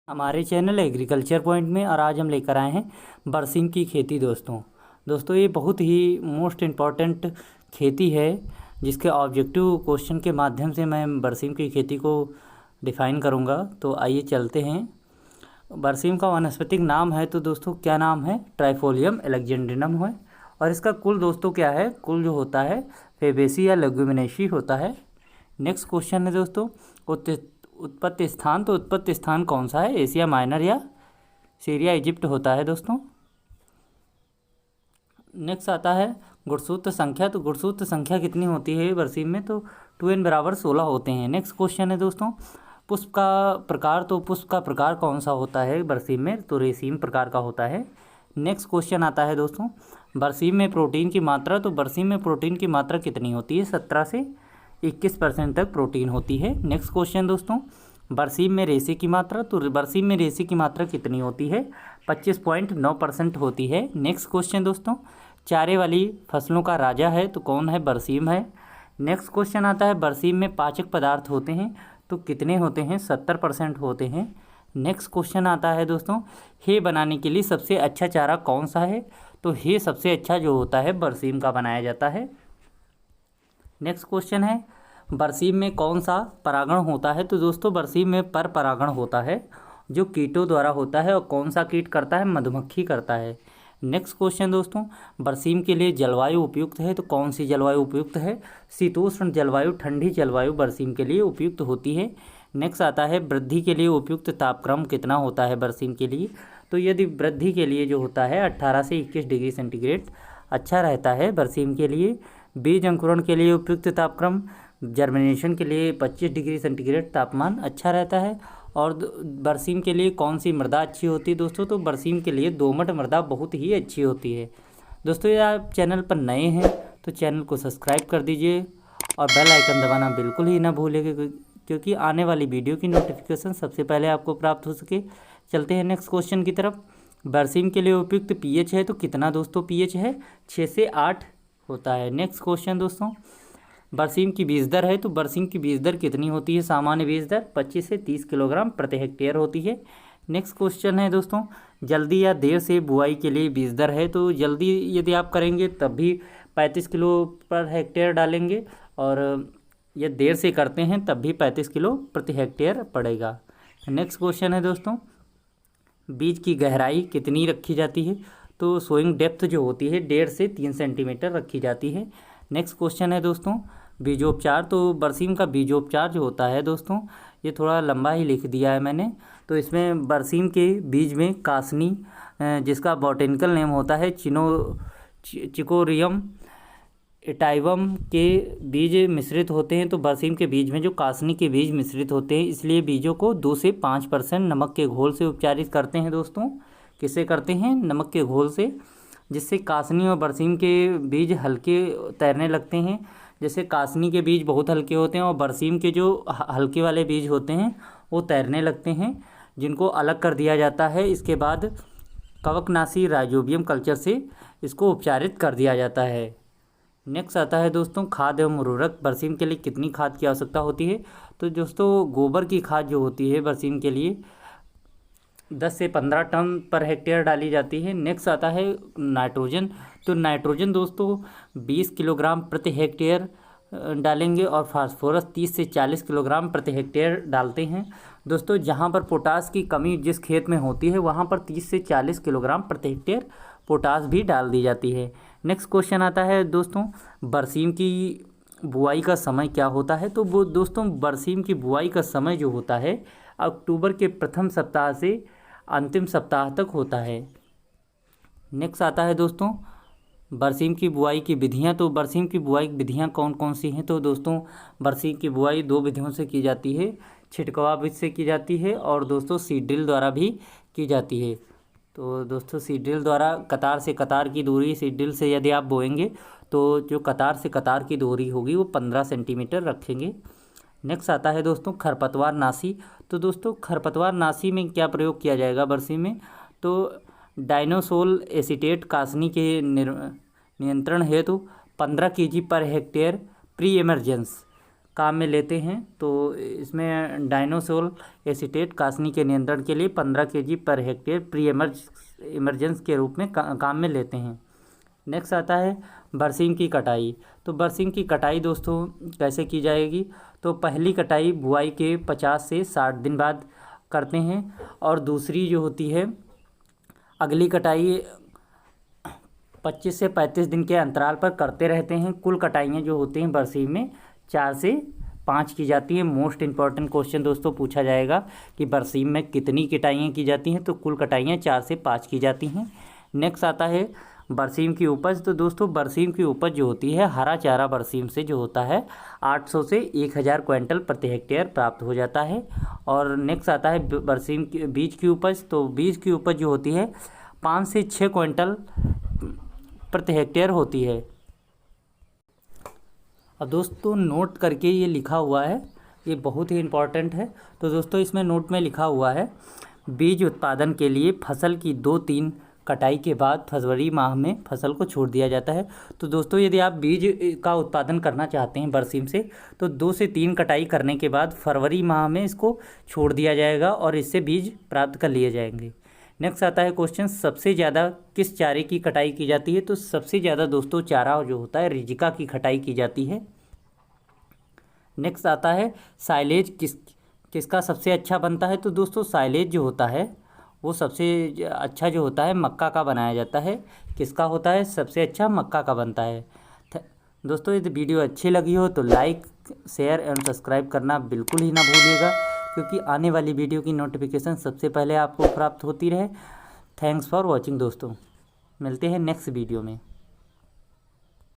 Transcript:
हमारे channel agriculture point में और आज हम लेकर आए हैं बरसीम की खेती। दोस्तों ये बहुत ही मोस्ट इम्पॉर्टेंट खेती है जिसके ऑब्जेक्टिव क्वेश्चन के माध्यम से मैं बरसीम की खेती को डिफ़ाइन करूंगा। तो आइए चलते हैं। बरसीम का वानस्पतिक नाम है तो दोस्तों क्या नाम है? ट्राइफोलियम एलेक्जेंड्रिनम है। और इसका कुल दोस्तों क्या है? कुल जो होता है फेबेसी या लेगुमिनेसी होता है। नेक्स्ट क्वेश्चन है दोस्तों उत्पत्ति स्थान। तो उत्पत्ति स्थान कौन सा है? एशिया माइनर या सीरिया इजिप्ट होता है दोस्तों। नेक्स्ट आता है गुणसूत्र संख्या। तो गुणसूत्र संख्या कितनी होती है बरसीम में? तो 2n बराबर 16 होते हैं। नेक्स्ट क्वेश्चन है दोस्तों पुष्प का प्रकार। तो पुष्प का प्रकार कौन सा होता है बरसीम में? तो रेशीम प्रकार का होता है। नेक्स्ट क्वेश्चन आता है दोस्तों बरसीम में प्रोटीन की मात्रा। तो बरसीम में प्रोटीन की मात्रा कितनी होती है? 17 से 21% तक प्रोटीन होती है। नेक्स्ट क्वेश्चन दोस्तों बरसीम में रेशे की मात्रा। तो बरसीम में रेशे की मात्रा कितनी होती है? 25.9% होती है। नेक्स्ट क्वेश्चन दोस्तों चारे वाली फसलों का राजा है तो कौन है? बरसीम है। नेक्स्ट क्वेश्चन आता है बरसीम में पाचक पदार्थ होते हैं तो कितने होते हैं? 70% होते हैं। नेक्स्ट क्वेश्चन आता है दोस्तों हे बनाने के लिए सबसे अच्छा चारा कौन सा है? तो हे सबसे अच्छा जो होता है बरसीम का बनाया जाता है। नेक्स्ट क्वेश्चन है बरसीम में कौन सा परागण होता है? तो दोस्तों बरसीम में पर परागण होता है जो कीटों द्वारा होता है। और कौन सा कीट करता है? मधुमक्खी करता है। नेक्स्ट क्वेश्चन दोस्तों बरसीम के लिए जलवायु उपयुक्त है तो कौन सी जलवायु उपयुक्त है? शीतोष्ण जलवायु, ठंडी जलवायु बरसीम के लिए उपयुक्त होती है। नेक्स्ट आता है वृद्धि के लिए उपयुक्त तापक्रम कितना होता है बरसीम के लिए? तो यदि वृद्धि के लिए जो होता है 18 से 21 डिग्री सेंटीग्रेड अच्छा रहता है बरसीम के लिए। बीज अंकुरण के लिए उपयुक्त तापक्रम, जर्मिनेशन के लिए 25 डिग्री सेंटीग्रेड तापमान अच्छा रहता है। और बरसीम के लिए कौन सी मृदा अच्छी होती है दोस्तों? तो बरसीम के लिए दोमट मृदा बहुत ही अच्छी होती है। दोस्तों यदि आप चैनल पर नए हैं तो चैनल को सब्सक्राइब कर दीजिए और बेल आइकन दबाना बिल्कुल ही ना भूलिएगा क्योंकि आने वाली वीडियो की नोटिफिकेशन सबसे पहले आपको प्राप्त हो सके। चलते हैं नेक्स्ट क्वेश्चन की तरफ। बरसीम के लिए उपयुक्त पीएच है तो कितना दोस्तों पीएच है? 6 से 8 होता है। नेक्स्ट क्वेश्चन दोस्तों बरसीम की बीज दर है तो बरसीम की बीज दर कितनी होती है? सामान्य बीज दर 25 से 30 किलोग्राम प्रति हेक्टेयर होती है। नेक्स्ट क्वेश्चन है दोस्तों जल्दी या देर से बुआई के लिए बीज दर है। तो जल्दी यदि आप करेंगे तब भी 35 किलो पर हेक्टेयर डालेंगे और या देर से करते हैं तब भी 35 किलो प्रति हेक्टेयर पड़ेगा। नेक्स्ट क्वेश्चन है दोस्तों बीज की गहराई कितनी रखी जाती है? तो सोइंग डेप्थ जो होती है 1.5 से 3 सेंटीमीटर रखी जाती है। नेक्स्ट क्वेश्चन है दोस्तों बीजोपचार। तो बरसीम का बीजोपचार जो होता है दोस्तों ये थोड़ा लंबा ही लिख दिया है मैंने। तो इसमें बरसीम के बीज में कासनी जिसका बॉटेनिकल नेम होता है चिकोरियम एटाइवम के बीज मिश्रित होते हैं। तो बरसीम के बीज में जो कासनी के बीज मिश्रित होते हैं इसलिए बीजों को 2 से 5% नमक के घोल से उपचारित करते हैं दोस्तों। किससे करते हैं? नमक के घोल से, जिससे कासनी और बरसीम के बीज हल्के तैरने लगते हैं। जैसे कासनी के बीज बहुत हल्के होते हैं और बरसीम के जो हल्के वाले बीज होते हैं वो तैरने लगते हैं, जिनको अलग कर दिया जाता है। इसके बाद कवकनाशी राइजोबियम कल्चर से इसको उपचारित कर दिया जाता है। नेक्स्ट आता है दोस्तों खाद एवं उर्वरक। बरसीम के लिए कितनी खाद की आवश्यकता होती है? तो दोस्तों गोबर की खाद जो होती है बरसीम के लिए 10 से 15 टन पर हेक्टेयर डाली जाती है। नेक्स्ट आता है नाइट्रोजन। तो नाइट्रोजन दोस्तों 20 किलोग्राम प्रति हेक्टेयर डालेंगे और फास्फोरस 30 से 40 किलोग्राम प्रति हेक्टेयर डालते हैं। दोस्तों जहां पर पोटास की कमी जिस खेत में होती है वहां पर 30 से 40 किलोग्राम प्रति हेक्टेयर पोटास भी डाल दी जाती है। नेक्स्ट क्वेश्चन आता है दोस्तों बरसीम की बुआई का समय क्या होता है? तो वो दोस्तों बरसीम की बुआई का समय जो होता है अक्टूबर के प्रथम सप्ताह से अंतिम सप्ताह तक होता है। नेक्स्ट आता है दोस्तों बरसीम की बुआई की विधियां। तो बरसीम की बुआई की विधियां कौन कौन सी हैं? तो दोस्तों बरसीम की बुआई 2 विधियों से की जाती है। छिटकवा विधि से की जाती है और दोस्तों सीड ड्रिल द्वारा भी की जाती है। तो दोस्तों सीड ड्रिल द्वारा कतार से कतार की दूरी, सीड ड्रिल से यदि आप बोएंगे तो जो कतार से कतार की दूरी होगी वो 15 सेंटीमीटर रखेंगे। नेक्स्ट आता है दोस्तों खरपतवार नाशी। तो दोस्तों खरपतवार नाशी में क्या प्रयोग किया जाएगा बरसीम में? तो डाइनोसोल एसीटेट कासनी के नियंत्रण हेतु 15 kg per hectare pre emergence काम में लेते हैं। तो इसमें डायनोसोल एसीटेट कासनी के नियंत्रण के लिए 15 kg per hectare pre emergence के रूप में काम में लेते हैं। नेक्स्ट आता है बरसीम की कटाई। तो बरसीम की कटाई दोस्तों कैसे की जाएगी? तो पहली कटाई बुआई के 50 से 60 दिन बाद करते हैं, और दूसरी जो होती है अगली कटाई 25 से 35 दिन के अंतराल पर करते रहते हैं। कुल कटाइयाँ जो होती हैं बरसीम में 4 से 5 की जाती हैं। मोस्ट इम्पॉर्टेंट क्वेश्चन दोस्तों पूछा जाएगा कि बरसीम में कितनी कटाइयाँ की जाती हैं, तो कुल कटाइयाँ 4 से 5 की जाती हैं। नेक्स्ट आता है बरसीम की उपज। तो दोस्तों बरसीम की उपज जो होती है हरा चारा बरसीम से जो होता है 800 से 1000 क्विंटल प्रति हेक्टेयर प्राप्त हो जाता है। और नेक्स्ट आता है बरसीम की बीज की उपज। तो बीज की उपज जो होती है 5 से 6 क्विंटल प्रति हेक्टेयर होती है। अब दोस्तों नोट करके ये लिखा हुआ है, ये बहुत ही इम्पॉर्टेंट है। तो दोस्तों इसमें नोट में लिखा हुआ है बीज उत्पादन के लिए फसल की 2-3 कटाई के बाद फरवरी माह में फसल को छोड़ दिया जाता है। तो दोस्तों यदि आप बीज का उत्पादन करना चाहते हैं बरसीम से, तो 2 से 3 कटाई करने के बाद फरवरी माह में इसको छोड़ दिया जाएगा और इससे बीज प्राप्त कर लिए जाएंगे। नेक्स्ट आता है क्वेश्चन, सबसे ज़्यादा किस चारे की कटाई की जाती है? तो सबसे ज़्यादा दोस्तों चारा जो होता है रिजिका की कटाई की जाती है। नेक्स्ट आता है साइलेज किसका सबसे अच्छा बनता है? तो दोस्तों साइलेज जो होता है वो सबसे अच्छा जो होता है मक्का का बनाया जाता है। किसका होता है सबसे अच्छा? मक्का का बनता है। दोस्तों यदि वीडियो अच्छी लगी हो तो लाइक, शेयर एंड सब्सक्राइब करना बिल्कुल ही ना भूलिएगा, क्योंकि आने वाली वीडियो की नोटिफिकेशन सबसे पहले आपको प्राप्त होती रहे। थैंक्स फॉर वॉचिंग दोस्तों, मिलते हैं नेक्स्ट वीडियो में।